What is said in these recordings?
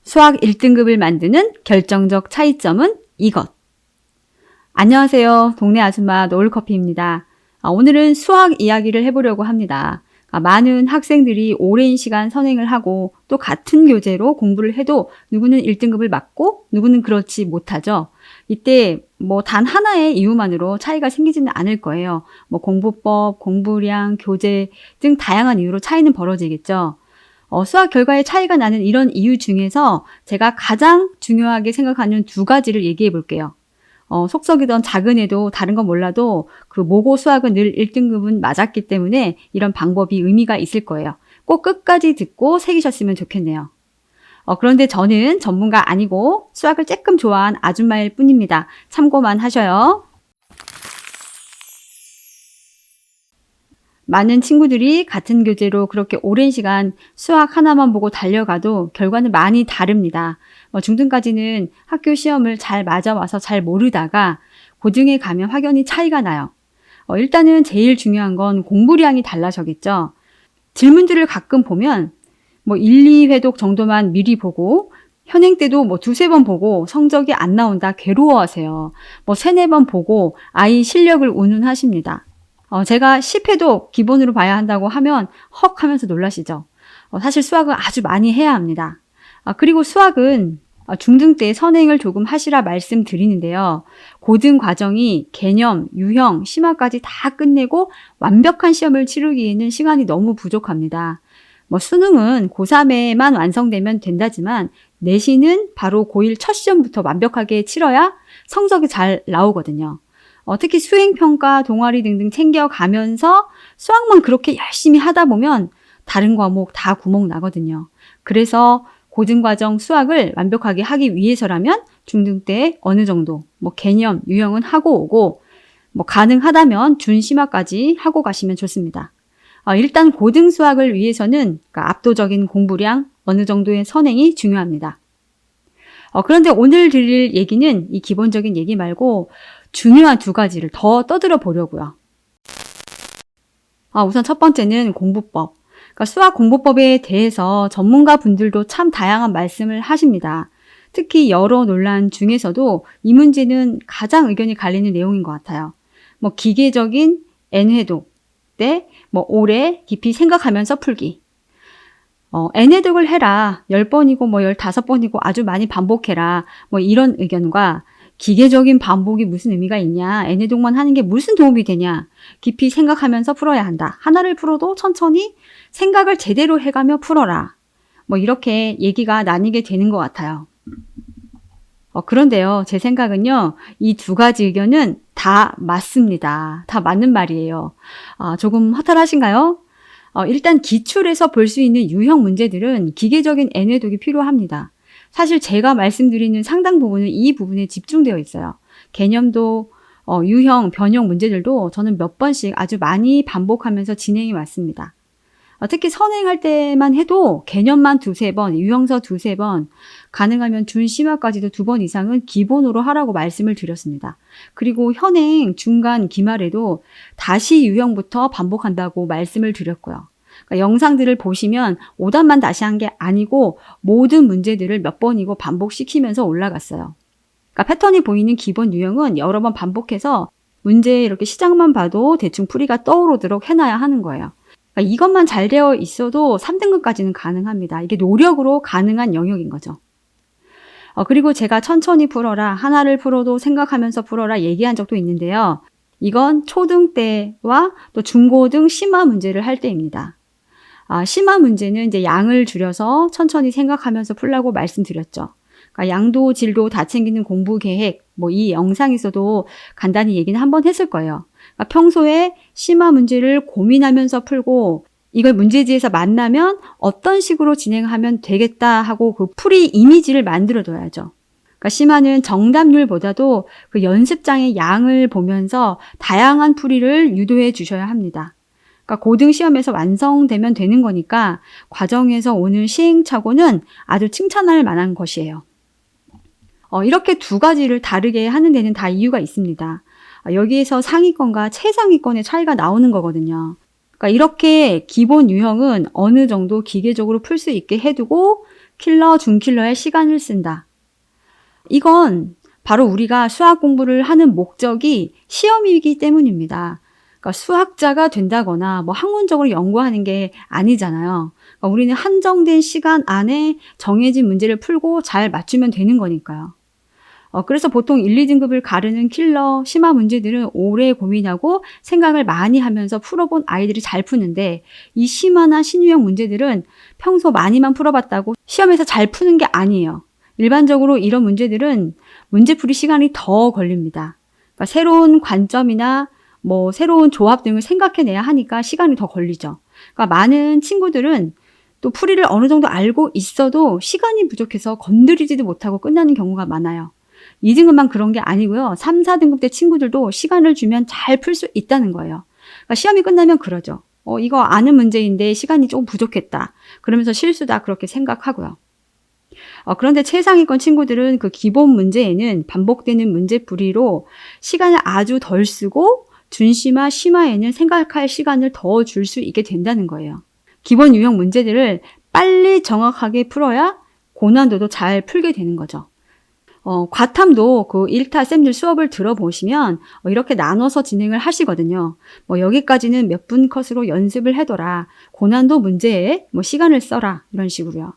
수학 1등급을 만드는 결정적 차이점은 이것. 안녕하세요. 동네 아줌마 노을커피입니다. 오늘은 수학 이야기를 해보려고 합니다. 많은 학생들이 오랜 시간 선행을 하고 또 같은 교재로 공부를 해도 누구는 1등급을 맞고 누구는 그렇지 못하죠. 이때 단 하나의 이유만으로 차이가 생기지는 않을 거예요. 공부법, 공부량, 교재 등 다양한 이유로 차이는 벌어지겠죠. 수학 결과에 차이가 나는 이런 이유 중에서 제가 가장 중요하게 생각하는 두 가지를 얘기해 볼게요. 속썩이던 작은 애도 다른 건 몰라도 그 모고 수학은 늘 1등급은 맞았기 때문에 이런 방법이 의미가 있을 거예요. 꼭 끝까지 듣고 새기셨으면 좋겠네요. 그런데 저는 전문가 아니고 수학을 조금 좋아한 아줌마일 뿐입니다. 참고만 하셔요. 많은 친구들이 같은 교재로 그렇게 오랜 시간 수학 하나만 보고 달려가도 결과는 많이 다릅니다. 중등까지는 학교 시험을 잘 맞아와서 잘 모르다가 고등에 가면 확연히 차이가 나요. 일단은 제일 중요한 건 공부량이 달라서겠죠. 질문들을 가끔 보면 1, 2회독 정도만 미리 보고 현행 때도 두세 번 보고 성적이 안 나온다 괴로워하세요. 3, 4번 보고 아이 실력을 운운하십니다. 제가 10회도 기본으로 봐야 한다고 하면 헉 하면서 놀라시죠. 사실 수학은 아주 많이 해야 합니다. 그리고 수학은 중등 때 선행을 조금 하시라 말씀드리는데요. 고등 과정이 개념, 유형, 심화까지 다 끝내고 완벽한 시험을 치르기에는 시간이 너무 부족합니다. 수능은 고3에만 완성되면 된다지만 내신은 바로 고1 첫 시험부터 완벽하게 치러야 성적이 잘 나오거든요. 특히 수행평가, 동아리 등등 챙겨가면서 수학만 그렇게 열심히 하다 보면 다른 과목 다 구멍 나거든요. 그래서 고등과정 수학을 완벽하게 하기 위해서라면 중등 때 어느 정도 개념, 유형은 하고 오고 가능하다면 준심화까지 하고 가시면 좋습니다. 일단 고등 수학을 위해서는 압도적인 공부량, 어느 정도의 선행이 중요합니다. 그런데 오늘 드릴 얘기는 이 기본적인 얘기 말고 중요한 두 가지를 더 떠들어 보려고요. 우선 첫 번째는 공부법. 수학 공부법에 대해서 전문가 분들도 참 다양한 말씀을 하십니다. 특히 여러 논란 중에서도 이 문제는 가장 의견이 갈리는 내용인 것 같아요. 기계적인 N회독 때 오래 깊이 생각하면서 풀기. N회독을 해라. 10번이고 15번이고 아주 많이 반복해라. 이런 의견과 기계적인 반복이 무슨 의미가 있냐. N회독만 하는 게 무슨 도움이 되냐. 깊이 생각하면서 풀어야 한다. 하나를 풀어도 천천히 생각을 제대로 해가며 풀어라. 이렇게 얘기가 나뉘게 되는 것 같아요. 그런데요. 제 생각은요. 이 두 가지 의견은 다 맞습니다. 다 맞는 말이에요. 조금 허탈하신가요? 일단 기출에서 볼 수 있는 유형 문제들은 기계적인 N회독이 필요합니다. 사실 제가 말씀드리는 상당 부분은 이 부분에 집중되어 있어요. 개념도 유형, 변형 문제들도 저는 몇 번씩 아주 많이 반복하면서 진행해 왔습니다. 특히 선행할 때만 해도 개념만 두세 번, 유형서 두세 번, 가능하면 준심화까지도 2번 이상은 기본으로 하라고 말씀을 드렸습니다. 그리고 현행, 중간, 기말에도 다시 유형부터 반복한다고 말씀을 드렸고요. 영상들을 보시면 오답만 다시 한 게 아니고 모든 문제들을 몇 번이고 반복시키면서 올라갔어요. 패턴이 보이는 기본 유형은 여러 번 반복해서 문제 이렇게 시작만 봐도 대충 풀이가 떠오르도록 해놔야 하는 거예요. 이것만 잘 되어 있어도 3등급까지는 가능합니다. 이게 노력으로 가능한 영역인 거죠. 그리고 제가 천천히 풀어라, 하나를 풀어도 생각하면서 풀어라 얘기한 적도 있는데요. 이건 초등 때와 또 중고등 심화 문제를 할 때입니다. 심화 문제는 이제 양을 줄여서 천천히 생각하면서 풀라고 말씀드렸죠. 양도 질도 다 챙기는 공부 계획, 이 영상에서도 간단히 얘기는 한번 했을 거예요. 평소에 심화 문제를 고민하면서 풀고 이걸 문제지에서 만나면 어떤 식으로 진행하면 되겠다 하고 그 풀이 이미지를 만들어둬야죠. 심화는 정답률보다도 그 연습장의 양을 보면서 다양한 풀이를 유도해 주셔야 합니다. 고등 시험에서 완성되면 되는 거니까 과정에서 오는 시행착오는 아주 칭찬할 만한 것이에요. 이렇게 두 가지를 다르게 하는 데는 다 이유가 있습니다. 여기에서 상위권과 최상위권의 차이가 나오는 거거든요. 이렇게 기본 유형은 어느 정도 기계적으로 풀 수 있게 해두고 킬러, 준킬러에 시간을 쓴다. 이건 바로 우리가 수학 공부를 하는 목적이 시험이기 때문입니다. 그러니까 수학자가 된다거나 뭐 학문적으로 연구하는 게 아니잖아요. 그러니까 우리는 한정된 시간 안에 정해진 문제를 풀고 잘 맞추면 되는 거니까요. 그래서 보통 1, 2등급을 가르는 킬러, 심화 문제들은 오래 고민하고 생각을 많이 하면서 풀어본 아이들이 잘 푸는데, 이 심화나 신유형 문제들은 평소 많이만 풀어봤다고 시험에서 잘 푸는 게 아니에요. 일반적으로 이런 문제들은 문제풀이 시간이 더 걸립니다. 그러니까 새로운 관점이나 뭐 새로운 조합 등을 생각해내야 하니까 시간이 더 걸리죠. 그러니까 많은 친구들은 또 풀이를 어느 정도 알고 있어도 시간이 부족해서 건드리지도 못하고 끝나는 경우가 많아요. 2등급만 그런 게 아니고요. 3, 4등급 때 친구들도 시간을 주면 잘 풀 수 있다는 거예요. 그러니까 시험이 끝나면 그러죠. 이거 아는 문제인데 시간이 조금 부족했다. 그러면서 실수다 그렇게 생각하고요. 그런데 최상위권 친구들은 그 기본 문제에는 반복되는 문제풀이로 시간을 아주 덜 쓰고 준심화, 심화에는 생각할 시간을 더 줄 수 있게 된다는 거예요. 기본 유형 문제들을 빨리 정확하게 풀어야 고난도도 잘 풀게 되는 거죠. 과탐도 그 1타 쌤들 수업을 들어보시면 이렇게 나눠서 진행을 하시거든요. 여기까지는 몇 분 컷으로 연습을 해둬라. 고난도 문제에 시간을 써라. 이런 식으로요.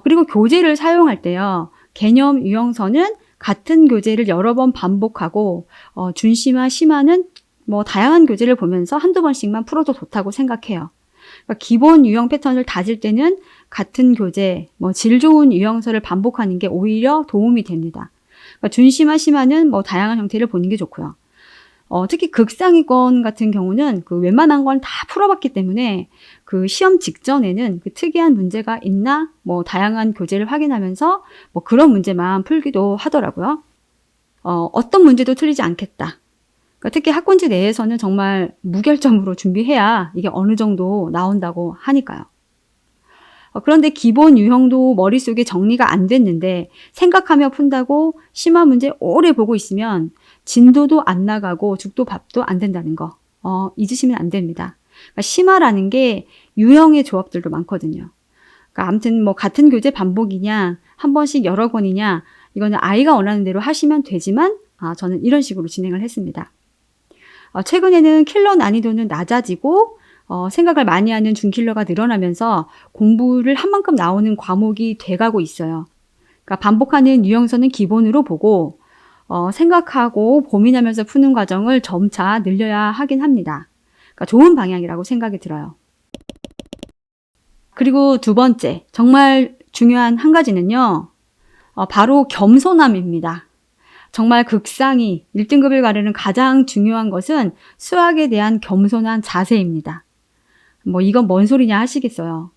그리고 교재를 사용할 때요. 개념 유형서는 같은 교재를 여러 번 반복하고 준심화, 심화는 다양한 교재를 보면서 한두 번씩만 풀어도 좋다고 생각해요. 그러니까 기본 유형 패턴을 다질 때는 같은 교재, 질 좋은 유형서를 반복하는 게 오히려 도움이 됩니다. 그러니까 준심화, 심화는 다양한 형태를 보는 게 좋고요. 특히 극상위권 같은 경우는 그 웬만한 건 다 풀어봤기 때문에 그 시험 직전에는 그 특이한 문제가 있나 다양한 교재를 확인하면서 그런 문제만 풀기도 하더라고요. 어떤 문제도 틀리지 않겠다. 그러니까 특히 학군지 내에서는 정말 무결점으로 준비해야 이게 어느 정도 나온다고 하니까요. 그런데 기본 유형도 머릿속에 정리가 안 됐는데 생각하며 푼다고 심화 문제 오래 보고 있으면 진도도 안 나가고 죽도 밥도 안 된다는 거 잊으시면 안 됩니다. 그러니까 심화라는 게 유형의 조합들도 많거든요. 그러니까 아무튼 같은 교재 반복이냐 한 번씩 여러 권이냐 이거는 아이가 원하는 대로 하시면 되지만 저는 이런 식으로 진행을 했습니다. 최근에는 킬러 난이도는 낮아지고 생각을 많이 하는 준킬러가 늘어나면서 공부를 한 만큼 나오는 과목이 돼가고 있어요. 그러니까 반복하는 유형서는 기본으로 보고 생각하고 고민하면서 푸는 과정을 점차 늘려야 하긴 합니다. 그러니까 좋은 방향이라고 생각이 들어요. 그리고 두 번째, 정말 중요한 한 가지는요. 바로 겸손함입니다. 정말 극상위 1등급을 가르는 가장 중요한 것은 수학에 대한 겸손한 자세입니다. 이건 뭔 소리냐 하시겠어요.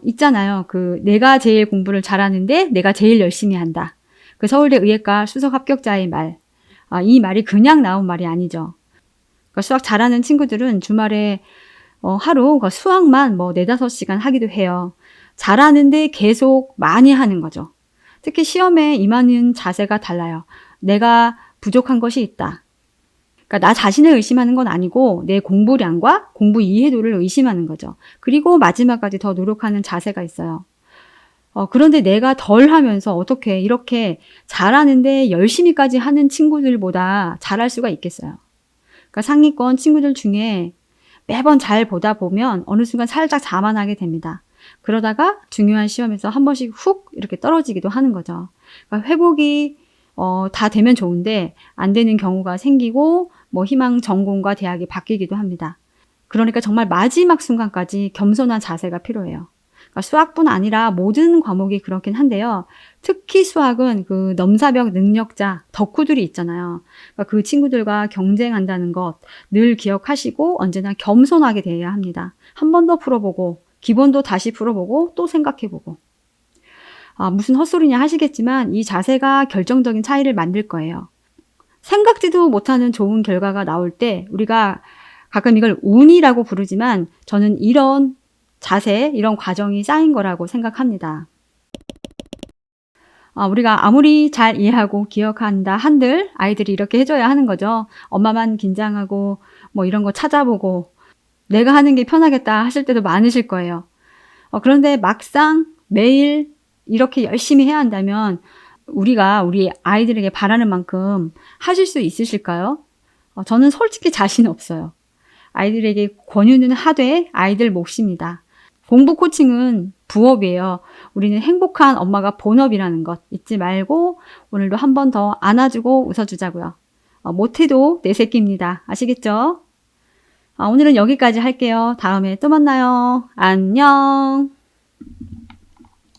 있잖아요. 내가 제일 공부를 잘하는데 내가 제일 열심히 한다. 그 서울대 의예과 수석 합격자의 말. 이 말이 그냥 나온 말이 아니죠. 그러니까 수학 잘하는 친구들은 주말에 하루 수학만 4-5시간 하기도 해요. 잘하는데 계속 많이 하는 거죠. 특히 시험에 임하는 자세가 달라요. 내가 부족한 것이 있다. 그러니까 나 자신을 의심하는 건 아니고 내 공부량과 공부 이해도를 의심하는 거죠. 그리고 마지막까지 더 노력하는 자세가 있어요. 그런데 내가 덜 하면서 어떻게 이렇게 잘하는데 열심히까지 하는 친구들보다 잘할 수가 있겠어요. 그러니까 상위권 친구들 중에 매번 잘 보다 보면 어느 순간 살짝 자만하게 됩니다. 그러다가 중요한 시험에서 한 번씩 훅 이렇게 떨어지기도 하는 거죠. 그러니까 회복이 다 되면 좋은데 안 되는 경우가 생기고 희망 전공과 대학이 바뀌기도 합니다. 그러니까 정말 마지막 순간까지 겸손한 자세가 필요해요. 그러니까 수학뿐 아니라 모든 과목이 그렇긴 한데요. 특히 수학은 그 넘사벽 능력자 덕후들이 있잖아요. 그러니까 그 친구들과 경쟁한다는 것 늘 기억하시고 언제나 겸손하게 대해야 합니다. 한 번 더 풀어보고 기본도 다시 풀어보고 또 생각해보고. 무슨 헛소리냐 하시겠지만 이 자세가 결정적인 차이를 만들 거예요. 생각지도 못하는 좋은 결과가 나올 때 우리가 가끔 이걸 운이라고 부르지만 저는 이런 자세, 이런 과정이 쌓인 거라고 생각합니다. 우리가 아무리 잘 이해하고 기억한다 한들 아이들이 이렇게 해줘야 하는 거죠. 엄마만 긴장하고 이런 거 찾아보고 내가 하는 게 편하겠다 하실 때도 많으실 거예요. 그런데 막상 매일 이렇게 열심히 해야 한다면 우리가 우리 아이들에게 바라는 만큼 하실 수 있으실까요? 저는 솔직히 자신 없어요. 아이들에게 권유는 하되 아이들 몫입니다. 공부 코칭은 부업이에요. 우리는 행복한 엄마가 본업이라는 것 잊지 말고 오늘도 한 번 더 안아주고 웃어주자고요. 못해도 내 새끼입니다. 아시겠죠? 오늘은 여기까지 할게요. 다음에 또 만나요. 안녕.